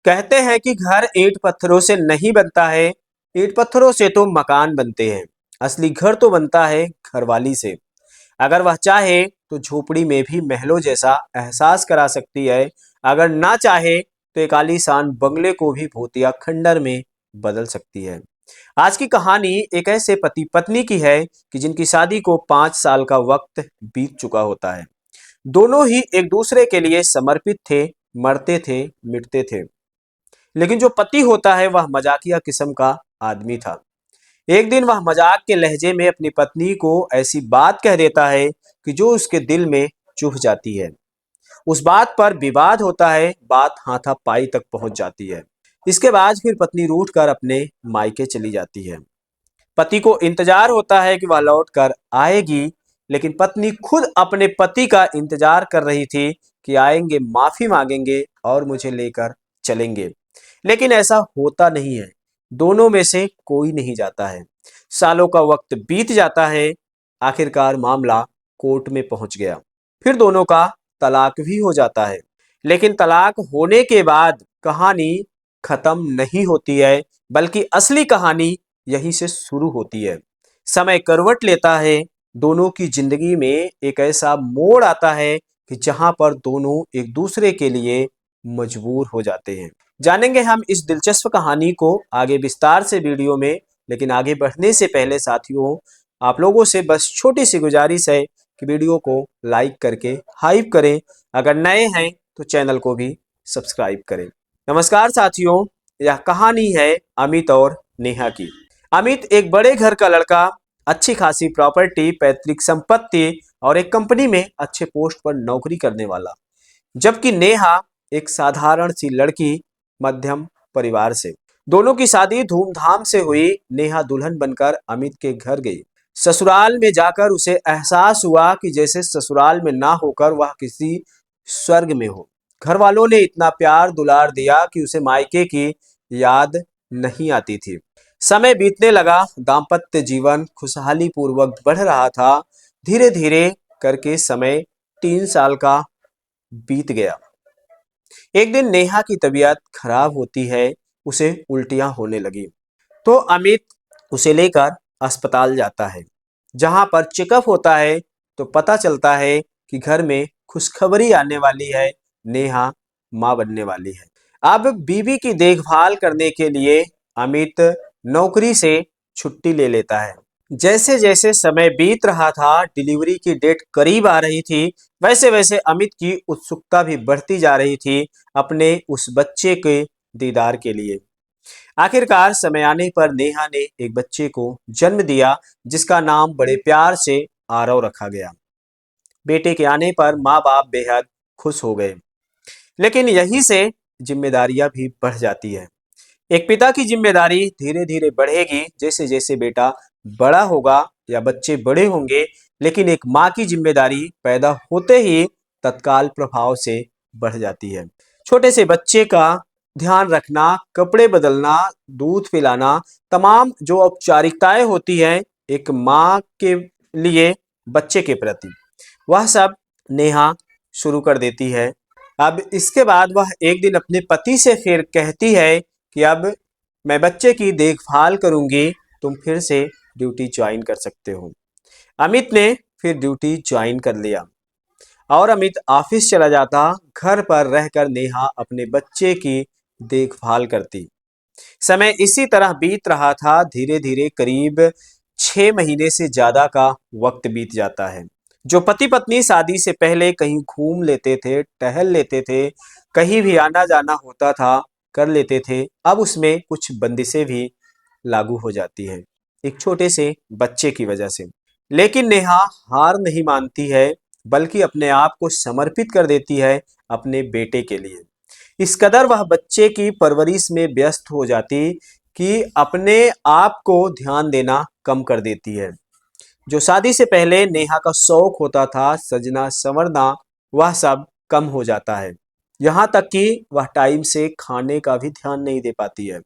कहते हैं कि घर ईंट पत्थरों से नहीं बनता है, ईंट पत्थरों से तो मकान बनते हैं। असली घर तो बनता है घरवाली से। अगर वह चाहे तो झोपड़ी में भी महलों जैसा एहसास करा सकती है। अगर ना चाहे तो एक आलीशान बंगले को भी भूतिया खंडर में बदल सकती है। आज की कहानी एक ऐसे पति पत्नी की है कि जिनकी शादी को 5 साल का वक्त बीत चुका होता है। दोनों ही एक दूसरे के लिए समर्पित थे, मरते थे, मिटते थे। लेकिन जो पति होता है वह मजाकिया किस्म का आदमी था। एक दिन वह मजाक के लहजे में अपनी पत्नी को ऐसी बात कह देता है कि जो उसके दिल में चुभ जाती है। उस बात पर विवाद होता है, बात हाथापाई तक पहुंच जाती है। इसके बाद फिर पत्नी रूठ कर अपने मायके चली जाती है। पति को इंतजार होता है कि वह लौट कर आएगी, लेकिन पत्नी खुद अपने पति का इंतजार कर रही थी कि आएंगे, माफी मांगेंगे और मुझे लेकर चलेंगे। लेकिन ऐसा होता नहीं है। दोनों में से कोई नहीं जाता है। सालों का वक्त बीत जाता है। आखिरकार मामला कोर्ट में पहुंच गया। फिर दोनों का तलाक भी हो जाता है। लेकिन तलाक होने के बाद कहानी खत्म नहीं होती है, बल्कि असली कहानी यहीं से शुरू होती है। समय करवट लेता है। दोनों की जिंदगी में एक ऐसा मोड़ आता है कि जहां पर दोनों एक दूसरे के लिए मजबूर हो जाते हैं। जानेंगे हम इस दिलचस्प कहानी को आगे विस्तार से वीडियो में। लेकिन आगे बढ़ने से पहले साथियों, आप लोगों से बस छोटी सी गुजारिश है कि वीडियो को लाइक करके हाइप करें। अगर नए हैं तो चैनल को भी सब्सक्राइब करें। नमस्कार साथियों, यह कहानी है अमित और नेहा की। अमित एक बड़े घर का लड़का, अच्छी खासी प्रॉपर्टी, पैतृक संपत्ति और एक कंपनी में अच्छे पोस्ट पर नौकरी करने वाला। जबकि नेहा एक साधारण सी लड़की, मध्यम परिवार से। दोनों की शादी धूमधाम से हुई। नेहा दुल्हन बनकर अमित के घर गई। ससुराल में जाकर उसे एहसास हुआ कि जैसे ससुराल में ना होकर वह किसी स्वर्ग में हो। घर वालों ने इतना प्यार दुलार दिया कि उसे मायके की याद नहीं आती थी। समय बीतने लगा। दाम्पत्य जीवन खुशहाली पूर्वक बढ़ रहा था। धीरे धीरे करके समय 3 साल का बीत गया। एक दिन नेहा की तबीयत खराब होती है। उसे उल्टियां होने लगी तो अमित उसे लेकर अस्पताल जाता है। जहां पर चेकअप होता है तो पता चलता है कि घर में खुशखबरी आने वाली है। नेहा मां बनने वाली है। अब बीवी की देखभाल करने के लिए अमित नौकरी से छुट्टी ले लेता है। जैसे जैसे समय बीत रहा था, डिलीवरी की डेट करीब आ रही थी, वैसे वैसे अमित की उत्सुकता भी बढ़ती जा रही थी अपने उस बच्चे के दीदार के लिए। आखिरकार समय आने पर नेहा ने एक बच्चे को जन्म दिया, जिसका नाम बड़े प्यार से आरव रखा गया। बेटे के आने पर माँ बाप बेहद खुश हो गए। लेकिन यहीं से जिम्मेदारियां भी बढ़ जाती है। एक पिता की जिम्मेदारी धीरे धीरे बढ़ेगी जैसे जैसे बेटा बड़ा होगा या बच्चे बड़े होंगे। लेकिन एक माँ की जिम्मेदारी पैदा होते ही तत्काल प्रभाव से बढ़ जाती है। छोटे से बच्चे का ध्यान रखना, कपड़े बदलना, दूध पिलाना, तमाम जो औपचारिकताएं होती हैं एक माँ के लिए बच्चे के प्रति, वह सब नेहा शुरू कर देती है। अब इसके बाद वह एक दिन अपने पति से फिर कहती है कि अब मैं बच्चे की देखभाल करूंगी, तुम फिर से ड्यूटी ज्वाइन कर सकते हो। अमित ने फिर ड्यूटी ज्वाइन कर लिया और अमित ऑफिस चला जाता। घर पर रहकर नेहा अपने बच्चे की देखभाल करती। समय इसी तरह बीत रहा था। धीरे धीरे करीब 6 महीने से ज्यादा का वक्त बीत जाता है। जो पति पत्नी शादी से पहले कहीं घूम लेते थे, टहल लेते थे, कहीं भी आना जाना होता था कर लेते थे, अब उसमें कुछ बंदिशें भी लागू हो जाती हैं, एक छोटे से बच्चे की वजह से। लेकिन नेहा हार नहीं मानती है, बल्कि अपने आप को समर्पित कर देती है अपने बेटे के लिए। इस कदर वह बच्चे की परवरिश में व्यस्त हो जाती कि अपने आप को ध्यान देना कम कर देती है। जो शादी से पहले नेहा का शौक होता था, सजना संवरना, वह सब कम हो जाता है। यहाँ तक कि वह टाइम से खाने का भी ध्यान नहीं दे पाती है।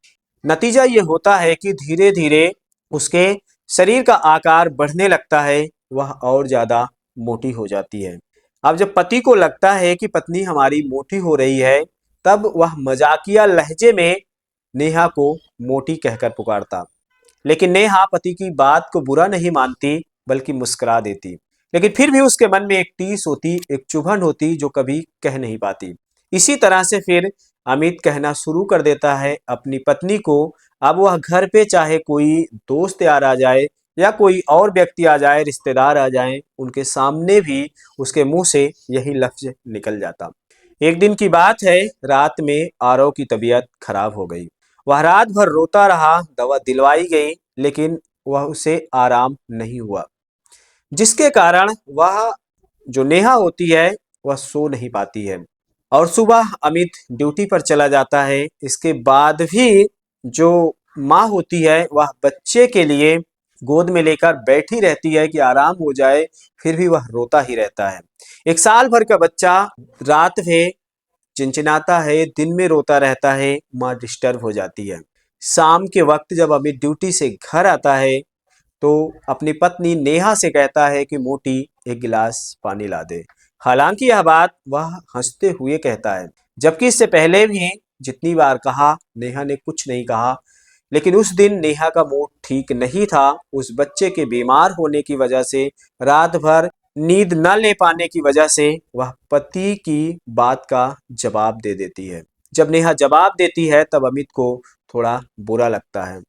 नतीजा ये होता है कि धीरे धीरे उसके शरीर का आकार बढ़ने लगता है, वह और ज्यादा मोटी हो जाती है। अब जब पति को लगता है कि पत्नी हमारी मोटी हो रही है, तब वह मजाकिया लहजे में नेहा को मोटी कहकर पुकारता। लेकिन नेहा पति की बात को बुरा नहीं मानती, बल्कि मुस्कुरा देती। लेकिन फिर भी उसके मन में एक टीस होती, एक चुभन होती जो कभी कह नहीं पाती। इसी तरह से फिर अमित कहना शुरू कर देता है अपनी पत्नी को। अब वह घर पे चाहे कोई दोस्त यार आ जाए या कोई और व्यक्ति आ जाए, रिश्तेदार आ जाए, उनके सामने भी उसके मुंह से यही लफ्ज निकल जाता। एक दिन की बात है, रात में आरव की तबीयत खराब हो गई। वह रात भर रोता रहा, दवा दिलवाई गई, लेकिन वह उसे आराम नहीं हुआ, जिसके कारण वह जो नेहा होती है वह सो नहीं पाती है। और सुबह अमित ड्यूटी पर चला जाता है। इसके बाद भी जो माँ होती है वह बच्चे के लिए गोद में लेकर बैठी रहती है कि आराम हो जाए, फिर भी वह रोता ही रहता है। एक साल भर का बच्चा रात में चिंचिनाता है, दिन में रोता रहता है, माँ डिस्टर्ब हो जाती है। शाम के वक्त जब अमित ड्यूटी से घर आता है तो अपनी पत्नी नेहा से कहता है कि मोटी एक गिलास पानी ला दे। हालांकि यह बात वह हंसते हुए कहता है, जबकि इससे पहले भी जितनी बार कहा नेहा ने कुछ नहीं कहा। लेकिन उस दिन नेहा का मूड ठीक नहीं था। उस बच्चे के बीमार होने की वजह से, रात भर नींद न ले पाने की वजह से वह पति की बात का जवाब दे देती है। जब नेहा जवाब देती है तब अमित को थोड़ा बुरा लगता है,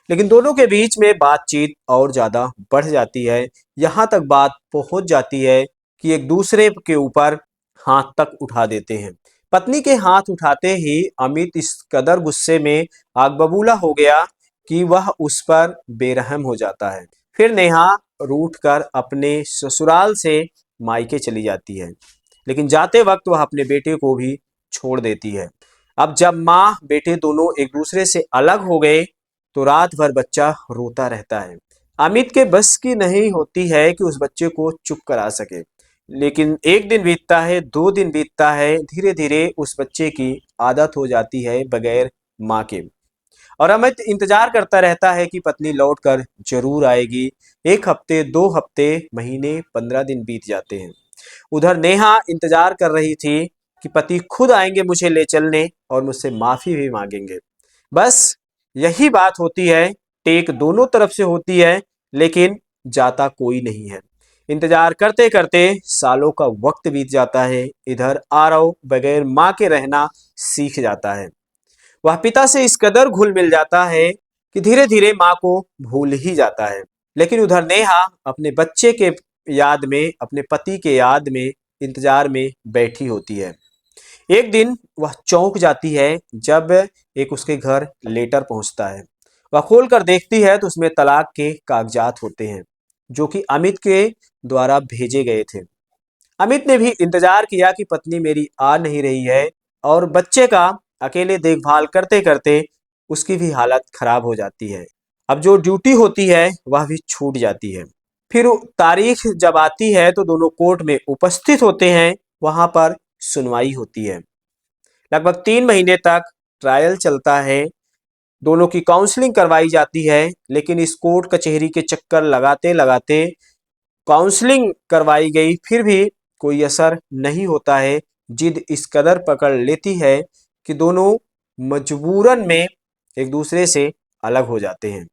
लेकिन दोनों के बीच में बातचीत और ज्यादा बढ़ जाती है। यहाँ तक बात पहुंच जाती है कि एक दूसरे के ऊपर हाथ तक उठा देते हैं। पत्नी के हाथ उठाते ही अमित इस कदर गुस्से में आग बबूला हो गया कि वह उस पर बेरहम हो जाता है। फिर नेहा रूठ कर अपने ससुराल से मायके चली जाती है, लेकिन जाते वक्त वह अपने बेटे को भी छोड़ देती है। अब जब माँ बेटे दोनों एक दूसरे से अलग हो गए तो रात भर बच्चा रोता रहता है। अमित के बस की नहीं होती है कि उस बच्चे को चुप करा सके। लेकिन एक दिन बीतता है, 2 दिन बीतता है, धीरे धीरे उस बच्चे की आदत हो जाती है बगैर माँ के। और अमित इंतजार करता रहता है कि पत्नी लौटकर जरूर आएगी। 1 हफ्ते, 2 हफ्ते, महीने, 15 दिन बीत जाते हैं। उधर नेहा इंतजार कर रही थी कि पति खुद आएंगे मुझे ले चलने और मुझसे माफी भी मांगेंगे। बस यही बात होती है। टेक दोनों तरफ से होती है, लेकिन जाता कोई नहीं है। इंतजार करते करते सालों का वक्त बीत जाता है। इधर आरव बगैर माँ के रहना सीख जाता है। वह पिता से इस कदर घुल मिल जाता है कि धीरे धीरे माँ को भूल ही जाता है। लेकिन उधर नेहा अपने बच्चे के याद में, अपने पति के याद में, इंतजार में बैठी होती है। एक दिन वह चौंक जाती है जब एक उसके घर लेटर पहुंचता है। वह खोलकर देखती है तो उसमें तलाक के कागजात होते हैं, जो कि अमित के द्वारा भेजे गए थे। अमित ने भी इंतजार किया कि पत्नी मेरी आ नहीं रही है, और बच्चे का अकेले देखभाल करते करते उसकी भी हालत खराब हो जाती है। अब जो ड्यूटी होती है वह भी छूट जाती है। फिर तारीख जब आती है तो दोनों कोर्ट में उपस्थित होते हैं। वहां पर सुनवाई होती है। लगभग 3 महीने तक ट्रायल चलता है। दोनों की काउंसलिंग करवाई जाती है, लेकिन इस कोर्ट कचहरी के चक्कर लगाते लगाते काउंसलिंग करवाई गई, फिर भी कोई असर नहीं होता है। जिद इस कदर पकड़ लेती है कि दोनों मजबूरन में एक दूसरे से अलग हो जाते हैं,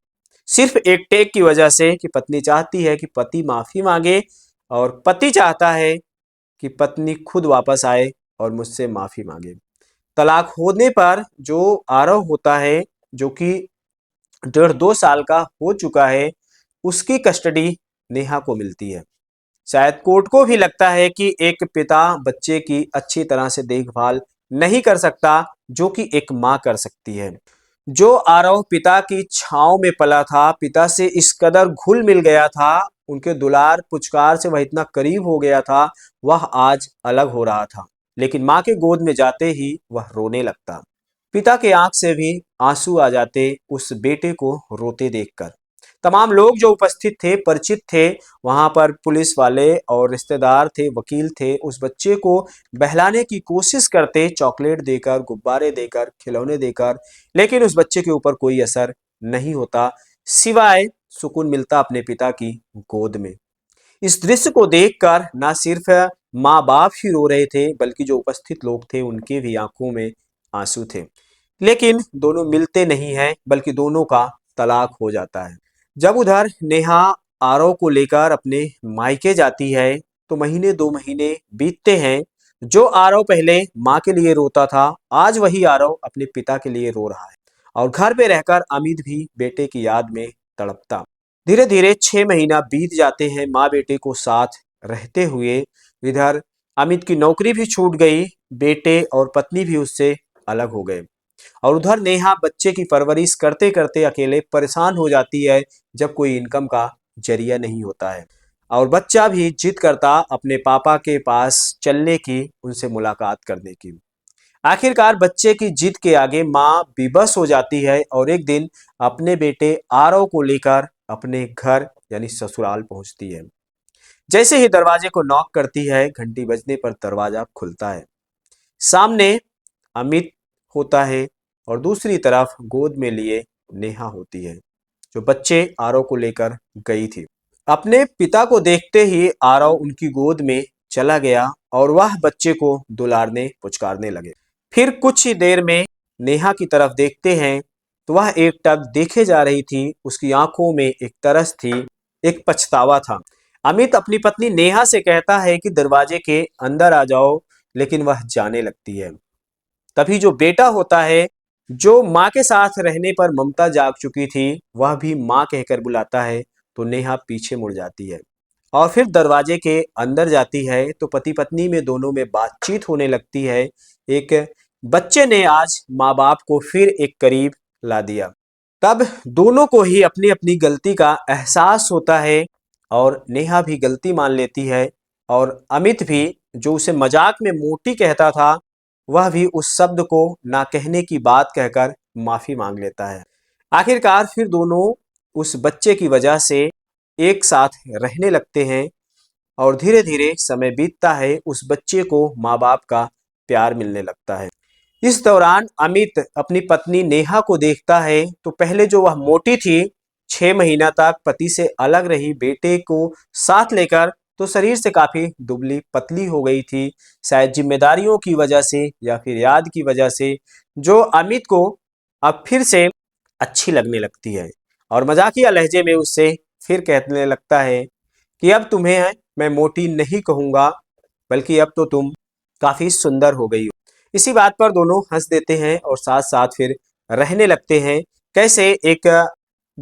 सिर्फ एक टेक की वजह से कि पत्नी चाहती है कि पति माफी मांगे और पति चाहता है कि पत्नी खुद वापस आए और मुझसे माफी मांगे। तलाक होने पर जो आरव होता है, जो कि 1.5-2 साल का हो चुका है, उसकी कस्टडी नेहा को मिलती है। शायद कोर्ट को भी लगता है कि एक पिता बच्चे की अच्छी तरह से देखभाल नहीं कर सकता जो कि एक माँ कर सकती है। जो आरव पिता की छांव में पला था, पिता से इस कदर घुल मिल गया था, उनके दुलार पुचकार से वह इतना करीब हो गया था, वह आज अलग हो रहा था। लेकिन माँ के गोद में जाते ही वह रोने लगता। पिता के आंख से भी आंसू आ जाते उस बेटे को रोते देखकर। तमाम लोग जो उपस्थित थे, परिचित थे, वहां पर पुलिस वाले और रिश्तेदार थे, वकील थे, उस बच्चे को बहलाने की कोशिश करते, चॉकलेट देकर, गुब्बारे देकर, खिलौने देकर, लेकिन उस बच्चे के ऊपर कोई असर नहीं होता, सिवाय सुकून मिलता अपने पिता की गोद में। इस दृश्य को देखकर ना सिर्फ माँ बाप ही रो रहे थे, बल्कि जो उपस्थित लोग थे उनके भी आंखों में आंसू थे। लेकिन दोनों मिलते नहीं हैं, बल्कि दोनों का तलाक हो जाता है। जब उधर नेहा आरव को लेकर अपने मायके जाती है, तो महीने 2 महीने बीतते हैं। जो आरव पहले माँ के लिए रोता था, आज वही आरव अपने पिता के लिए रो रहा है। और घर पे रहकर अमित भी बेटे की याद में तड़पता। धीरे धीरे 6 महीना बीत जाते हैं माँ बेटे को साथ रहते हुए। इधर अमित की नौकरी भी छूट गई, बेटे और पत्नी भी उससे अलग हो गए। और उधर नेहा बच्चे की परवरिश करते करते अकेले परेशान हो जाती है, जब कोई इनकम का जरिया नहीं होता है। और बच्चा भी जिद करता अपने पापा के पास चलने की, उनसे मुलाकात करने की। आखिरकार बच्चे की जिद के आगे माँ बेबस हो जाती है और एक दिन अपने बेटे आरव को लेकर अपने घर यानी ससुराल पहुंचती है। जैसे ही दरवाजे को नॉक करती है, घंटी बजने पर दरवाजा खुलता है। सामने अमित होता है और दूसरी तरफ गोद में लिए नेहा होती है, जो बच्चे आरव को लेकर गई थी। अपने पिता को देखते ही आरव उनकी गोद में चला गया और वह बच्चे को दुलारने पुचकारने लगे। फिर कुछ ही देर में नेहा की तरफ देखते हैं, तो वह एकटक देखे जा रही थी। उसकी आंखों में एक तरस थी, एक पछतावा था। अमित अपनी पत्नी नेहा से कहता है कि दरवाजे के अंदर आ जाओ, लेकिन वह जाने लगती है। तभी जो बेटा होता है, जो माँ के साथ रहने पर ममता जाग चुकी थी, वह भी माँ कहकर बुलाता है। तो नेहा पीछे मुड़ जाती है और फिर दरवाजे के अंदर जाती है, तो पति पत्नी में दोनों में बातचीत होने लगती है। एक बच्चे ने आज माँ बाप को फिर एक करीब ला दिया। तब दोनों को ही अपनी अपनी गलती का एहसास होता है और नेहा भी गलती मान लेती है। और अमित भी, जो उसे मजाक में मोटी कहता था, वह भी उस शब्द को ना कहने की बात कहकर माफी मांग लेता है। आखिरकार फिर दोनों उस बच्चे की वजह से एक साथ रहने लगते हैं और धीरे धीरे समय बीतता है, उस बच्चे को माँ बाप का प्यार मिलने लगता है। इस दौरान अमित अपनी पत्नी नेहा को देखता है, तो पहले जो वह मोटी थी, 6 महीना तक पति से अलग रही, बेटे को साथ लेकर तो शरीर से काफी दुबली पतली हो गई थी। शायद जिम्मेदारियों की वजह से या फिर याद की वजह से, जो अमित को अब फिर से अच्छी लगने लगती है और मजाकिया लहजे में उससे फिर कहने लगता है कि अब तुम्हें मैं मोटी नहीं कहूंगा, बल्कि अब तो तुम काफी सुंदर हो गई हो। इसी बात पर दोनों हंस देते हैं और साथ साथ फिर रहने लगते हैं। कैसे एक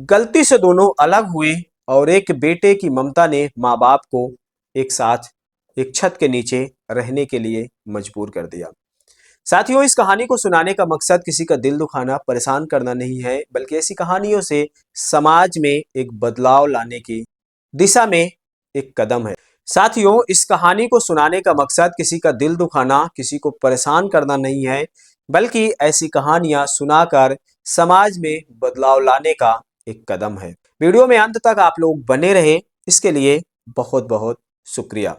गलती से दोनों अलग हुए और एक बेटे की ममता ने माँ बाप को एक साथ एक छत के नीचे रहने के लिए मजबूर कर दिया। साथियों, इस कहानी को सुनाने का मकसद किसी का दिल दुखाना, परेशान करना नहीं है, बल्कि ऐसी कहानियों से समाज में एक बदलाव लाने की दिशा में एक कदम है। साथियों, इस कहानी को सुनाने का मकसद किसी का दिल दुखाना, किसी को परेशान करना नहीं है, बल्कि ऐसी कहानियां सुनाकर समाज में बदलाव लाने का एक कदम है। वीडियो में अंत तक आप लोग बने रहे, इसके लिए बहुत बहुत शुक्रिया।